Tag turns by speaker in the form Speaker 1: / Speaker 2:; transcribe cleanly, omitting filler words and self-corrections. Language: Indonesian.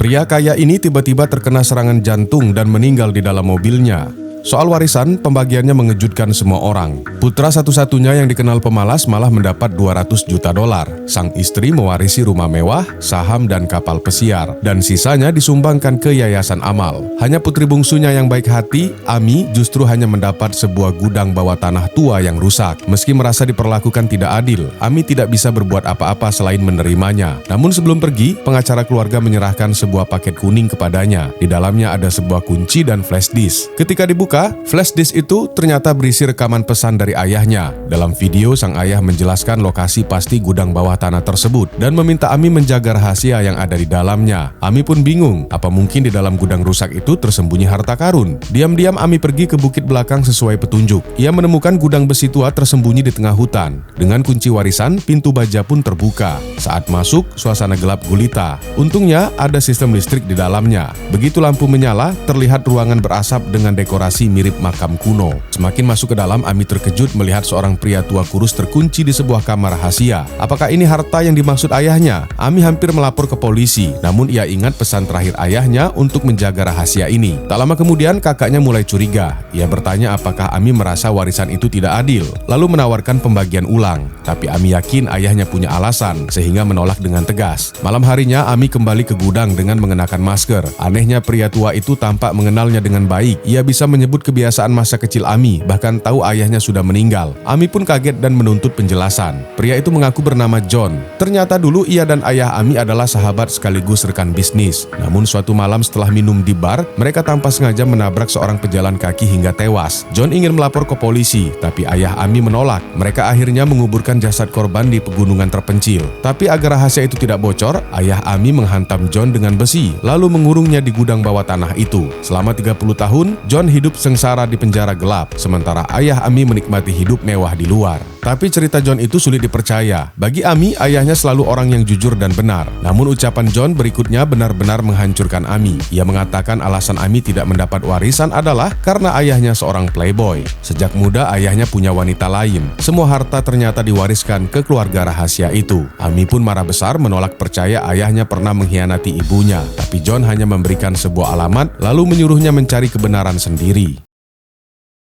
Speaker 1: Pria kaya ini tiba-tiba terkena serangan jantung dan meninggal di dalam mobilnya. Soal warisan, pembagiannya mengejutkan semua orang. Putra satu-satunya yang dikenal pemalas malah mendapat 200 juta dolar. Sang istri mewarisi rumah mewah, saham dan kapal pesiar. Dan sisanya disumbangkan ke yayasan amal. Hanya putri bungsunya yang baik hati, Ami, justru hanya mendapat sebuah gudang bawah tanah tua yang rusak. Meski merasa diperlakukan tidak adil, Ami tidak bisa berbuat apa-apa selain menerimanya. Namun sebelum pergi, pengacara keluarga menyerahkan sebuah paket kuning kepadanya. Di dalamnya ada sebuah kunci dan flash disk. Ketika dibuka, flash disk itu ternyata berisi rekaman pesan dari ayahnya. Dalam video, sang ayah menjelaskan lokasi pasti gudang bawah tanah tersebut dan meminta Ami menjaga rahasia yang ada di dalamnya. Ami pun bingung, apa mungkin di dalam gudang rusak itu tersembunyi harta karun? Diam-diam Ami pergi ke bukit belakang sesuai petunjuk. Ia menemukan gudang besi tua tersembunyi di tengah hutan. Dengan kunci warisan, pintu baja pun terbuka. Saat masuk, suasana gelap gulita. Untungnya ada sistem listrik di dalamnya. Begitu lampu menyala, terlihat ruangan berasap dengan dekorasi mirip makam kuno. Semakin masuk ke dalam, Ami terkejut melihat seorang pria tua kurus terkunci di sebuah kamar rahasia. Apakah ini harta yang dimaksud ayahnya? Ami hampir melapor ke polisi, namun ia ingat pesan terakhir ayahnya untuk menjaga rahasia ini. Tak lama kemudian, kakaknya mulai curiga. Ia bertanya apakah Ami merasa warisan itu tidak adil, lalu menawarkan pembagian ulang. Tapi Ami yakin ayahnya punya alasan, sehingga menolak dengan tegas. Malam harinya, Ami kembali ke gudang dengan mengenakan masker. Anehnya, pria tua itu tampak mengenalnya dengan baik. Ia bisa menyebut kebiasaan masa kecil Ami, bahkan tahu ayahnya sudah meninggal. Ami pun kaget dan menuntut penjelasan. Pria itu mengaku bernama John. Ternyata dulu ia dan ayah Ami adalah sahabat sekaligus rekan bisnis. Namun suatu malam setelah minum di bar, mereka tanpa sengaja menabrak seorang pejalan kaki hingga tewas. John ingin melapor ke polisi, tapi ayah Ami menolak. Mereka akhirnya menguburkan jasad korban di pegunungan terpencil. Tapi agar rahasia itu tidak bocor, ayah Ami menghantam John dengan besi, lalu mengurungnya di gudang bawah tanah itu. Selama 30 tahun, John hidup sengsara di penjara gelap, sementara ayah Ami menikmati hidup mewah di luar. Tapi cerita John itu sulit dipercaya. Bagi Ami, ayahnya selalu orang yang jujur dan benar. Namun ucapan John berikutnya benar-benar menghancurkan Ami. Ia mengatakan alasan Ami tidak mendapat warisan adalah karena ayahnya seorang playboy. Sejak muda ayahnya punya wanita lain. Semua harta ternyata diwariskan ke keluarga rahasia itu. Ami pun marah besar menolak percaya ayahnya pernah mengkhianati ibunya. Tapi John hanya memberikan sebuah alamat lalu menyuruhnya mencari kebenaran sendiri.